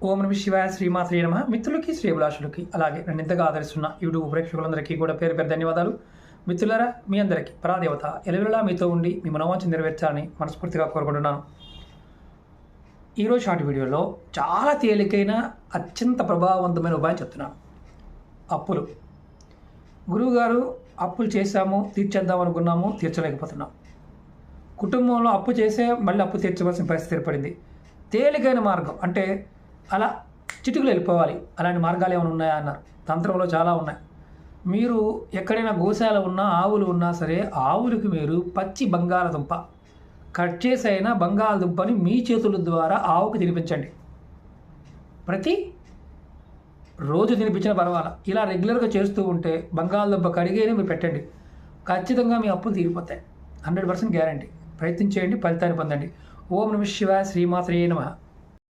ఓం నమ శివాయ శ్రీమాత్రే నమ. మిత్రులకి శ్రేభిలాషులకి అలాగే నన్ను ఇంతగా ఆదరిస్తున్న యూట్యూబ్ ప్రేక్షకులందరికీ కూడా పేరు పేరు ధన్యవాదాలు. మిత్రులారా, మీ అందరికీ పరాదేవత ఎలవెల్లా మీతో ఉండి మీ మనోవాంఛ నెరవేర్చాలని మనస్ఫూర్తిగా కోరుకుంటున్నాను. ఈరోజు షార్ట్ వీడియోలో చాలా తేలికైన అత్యంత ప్రభావవంతమైన ఉపాయం చెప్తున్నాను. అప్పులు. గురువుగారు, అప్పులు చేశాము, తీర్చేద్దాం అనుకున్నాము, తీర్చలేకపోతున్నాం. కుటుంబంలో అప్పు చేసే మళ్ళీ అప్పు తీర్చవలసిన పరిస్థితి ఏర్పడింది. తేలికైన మార్గం అంటే అలా చిటుకులు వెళ్ళిపోవాలి, అలాంటి మార్గాలు ఏమైనా ఉన్నాయా అన్నారు. తంత్రంలో చాలా ఉన్నాయి. మీరు ఎక్కడైనా గోశాల ఉన్నా, ఆవులు ఉన్నా సరే, ఆవులకి మీరు పచ్చి బంగాళదుంప కట్ చేసి అయినా బంగాళదుంపని మీ చేతుల ద్వారా ఆవుకు తినిపించండి. ప్రతి రోజు తినిపించిన పర్వాలా, ఇలా రెగ్యులర్గా చేస్తూ ఉంటే బంగాళదుంప కడిగేనే మీరు పెట్టండి, ఖచ్చితంగా మీ అప్పులు తీరిపోతాయి. 100% గ్యారంటీ. ప్రయత్నించేయండి, ఫలితాన్ని పొందండి. ఓం నమ శివాయ శ్రీమాత్రే నమః.